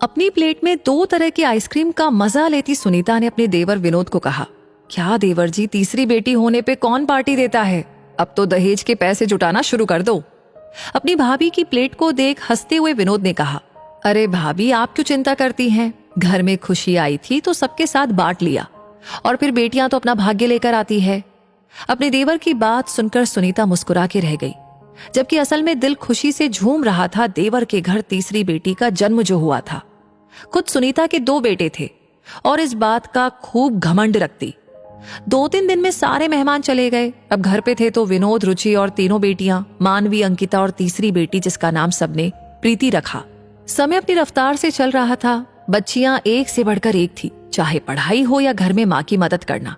अपनी प्लेट में 2 तरह की आइसक्रीम का मजा लेती सुनीता ने अपने देवर विनोद को कहा, क्या देवर जी, तीसरी बेटी होने पे कौन पार्टी देता है? अब तो दहेज के पैसे जुटाना शुरू कर दो। अपनी भाभी की प्लेट को देख हंसते हुए विनोद ने कहा, अरे भाभी, आप क्यों चिंता करती हैं? घर में खुशी आई थी तो सबके साथ बांट लिया, और फिर बेटियां तो अपना भाग्य लेकर आती है। अपने देवर की बात सुनकर सुनीता मुस्कुरा के रह गई, जबकि असल में दिल खुशी से झूम रहा था देवर के घर तीसरी बेटी का जन्म जो हुआ था। खुद सुनीता के 2 बेटे थे और इस बात का खूब घमंड रखती। 2-3 दिन में सारे मेहमान चले गए। अब घर पे थे तो विनोद, रुचि और तीनों बेटियां, मानवी, अंकिता और तीसरी बेटी जिसका नाम सबने प्रीति रखा। समय अपनी रफ्तार से चल रहा था। बच्चियां एक से बढ़कर एक थी, चाहे पढ़ाई हो या घर में माँ की मदद करना।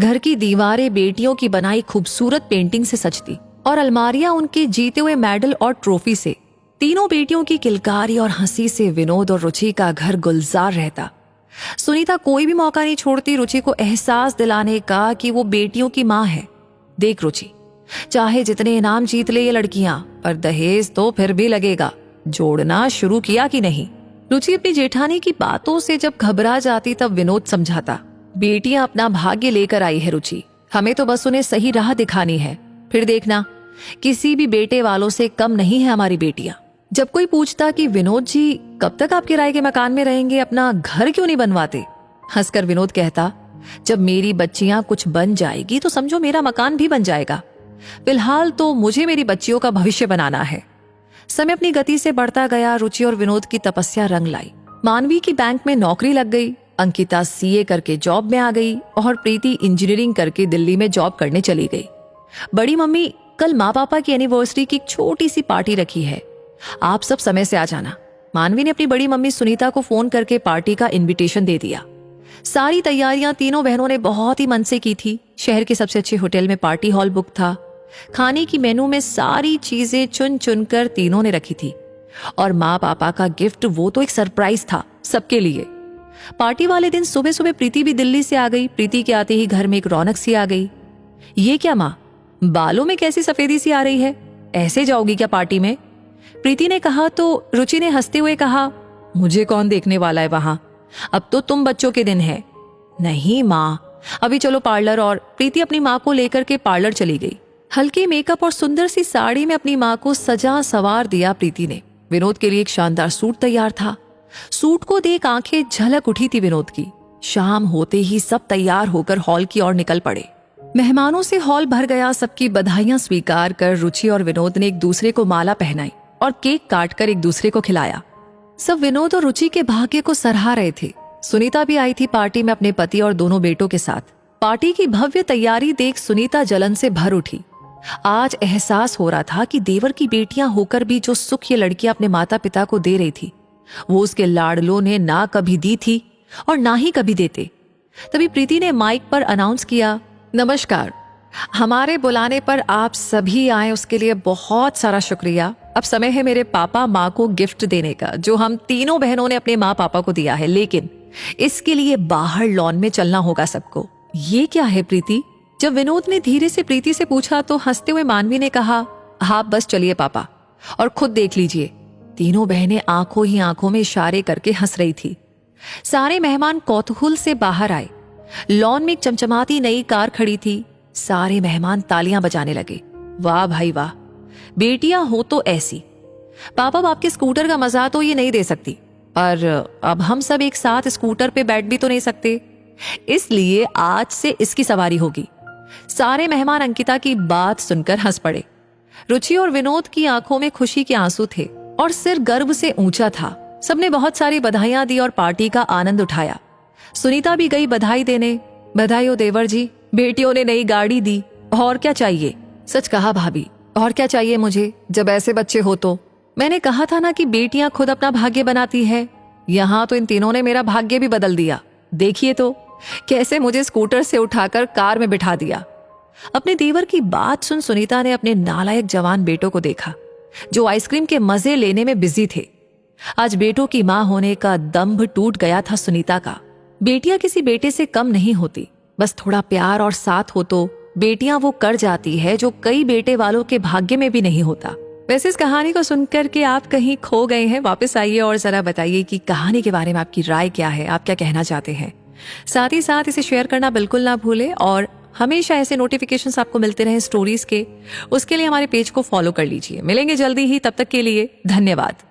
घर की दीवारें बेटियों की बनाई खूबसूरत पेंटिंग से सजती और अलमारियां उनके जीते हुए मेडल और ट्रॉफी से। तीनों बेटियों की किलकारी और हंसी से विनोद और रुचि का घर गुलजार रहता। सुनीता कोई भी मौका नहीं छोड़ती रुचि को एहसास दिलाने का कि वो बेटियों की माँ है। देख रुचि, चाहे जितने इनाम जीत ले ये लड़कियां, पर दहेज तो फिर भी लगेगा। जोड़ना शुरू किया कि नहीं? रुचि अपनी जेठानी की बातों से जब घबरा जाती तब विनोद समझाता, बेटियां अपना भाग्य लेकर आई है रुचि, हमें तो बस उन्हें सही राह दिखानी है। फिर देखना, किसी भी बेटे वालों से कम नहीं है हमारी बेटियां। जब कोई पूछता कि विनोद जी, कब तक आप किराए के मकान में रहेंगे, अपना घर क्यों नहीं बनवाते? हंसकर विनोद कहता, जब मेरी बच्चियां कुछ बन जाएगी तो समझो मेरा मकान भी बन जाएगा। फिलहाल तो मुझे मेरी बच्चियों का भविष्य बनाना है। समय अपनी गति से बढ़ता गया। रुचि और विनोद की तपस्या रंग लाई। मानवी की बैंक में नौकरी लग गई, अंकिता सीए करके जॉब में आ गई और प्रीति इंजीनियरिंग करके दिल्ली में जॉब करने चली गई। बड़ी मम्मी कल माँ पापा की एनिवर्सरी की एक छोटी सी पार्टी रखी है, आप सब समय से आ जाना। मानवी ने अपनी बड़ी मम्मी सुनीता को फोन करके पार्टी का इनविटेशन दे दिया। सारी तैयारियां तीनों बहनों ने बहुत ही मन से की थी। शहर के सबसे अच्छे होटल में पार्टी हॉल बुक था। खाने की मेनू में सारी चीजें चुन चुन कर तीनों ने रखी थी, और माँ पापा का गिफ्ट वो तो एक सरप्राइज था सबके लिए। पार्टी वाले दिन सुबह सुबह प्रीति भी दिल्ली से आ गई। प्रीति के आते ही घर में एक रौनक सी आ गई। ये क्या माँ, बालों में कैसी सफेदी सी आ रही है? ऐसे जाओगी क्या पार्टी में? प्रीति ने कहा तो रुचि ने हंसते हुए कहा, मुझे कौन देखने वाला है वहां, अब तो तुम बच्चों के दिन है। नहीं माँ, अभी चलो पार्लर। और प्रीति अपनी माँ को लेकर के पार्लर चली गई। हल्के मेकअप और सुंदर सी साड़ी में अपनी माँ को सजा सवार दिया प्रीति ने। विनोद के लिए एक शानदार सूट तैयार था। सूट को देख आंखें झलक उठी थी विनोद की। शाम होते ही सब तैयार होकर हॉल की ओर निकल पड़े। मेहमानों से हॉल भर गया। सबकी बधाइयां स्वीकार कर रुचि और विनोद ने एक दूसरे को माला पहनाई और केक काट कर एक दूसरे को खिलाया। सब विनोद और रुचि के भाग्य को सराह रहे थे। सुनीता भी आई थी पार्टी में अपने पति और दोनों बेटों के साथ। पार्टी की भव्य तैयारी देख सुनीता जलन से भर उठी। आज एहसास हो रहा था कि देवर की बेटियां होकर भी जो सुख ये लड़कियां अपने माता पिता को दे रही थी, वो उसके लाडलों ने ना कभी दी थी और ना ही कभी देते। तभी प्रीति ने माइक पर अनाउंस किया, नमस्कार, हमारे बुलाने पर आप सभी आए उसके लिए बहुत सारा शुक्रिया। अब समय है मेरे पापा माँ को गिफ्ट देने का, जो हम तीनों बहनों ने अपने माँ पापा को दिया है, लेकिन इसके लिए बाहर लॉन में चलना होगा सबको। ये क्या है प्रीति? जब विनोद ने धीरे से प्रीति से पूछा तो हंसते हुए मानवी ने कहा, आप बस चलिए पापा और खुद देख लीजिए। तीनों बहनें आंखों ही आंखों में इशारे करके हंस रही थी। सारे मेहमान कौतूहल से बाहर आए। लॉन में एक चमचमाती नई कार खड़ी थी। सारे मेहमान तालियां बजाने लगे। वाह भाई वाह, बेटियां हो तो ऐसी। पापा बाप के स्कूटर का मजा तो ये नहीं दे सकती, पर अब हम सब एक साथ स्कूटर पे बैठ भी तो नहीं सकते, इसलिए आज से इसकी सवारी होगी। सारे मेहमान अंकिता की बात सुनकर हंस पड़े। रुचि और विनोद की आंखों में खुशी के आंसू थे और सिर गर्व से ऊंचा था। सबने बहुत सारी बधाइयां दी और पार्टी का आनंद उठाया। सुनीता भी गई बधाई देने। बधाई हो देवर जी, बेटियों ने नई गाड़ी दी, और क्या चाहिए? सच कहा भाभी, और क्या चाहिए मुझे जब ऐसे बच्चे हो तो। मैंने कहा था ना कि बेटियां खुद अपना भाग्य बनाती है। यहाँ तो इन तीनों ने मेरा भाग्य भी बदल दिया। देखिए तो कैसे मुझे स्कूटर से उठाकर कार में बिठा दिया। अपने देवर की बात सुन सुनीता ने अपने नालायक जवान बेटों को देखा, जो आइसक्रीम के मजे लेने में बिजी थे। आज बेटों की मां होने का दंभ टूट गया था सुनीता का। बेटियां किसी बेटे से कम नहीं होती, बस थोड़ा प्यार और साथ हो तो बेटियां वो कर जाती है जो कई बेटे वालों के भाग्य में भी नहीं होता। वैसे इस कहानी को सुनकर के आप कहीं खो गए हैं, वापस आइए और जरा बताइए कि कहानी के बारे में आपकी राय क्या है, आप क्या कहना चाहते हैं। साथ ही साथ इसे शेयर करना बिल्कुल ना भूलें और हमेशा ऐसे नोटिफिकेशंस आपको मिलते रहे स्टोरीज के, उसके लिए हमारे पेज को फॉलो कर लीजिए। मिलेंगे जल्दी ही, तब तक के लिए धन्यवाद।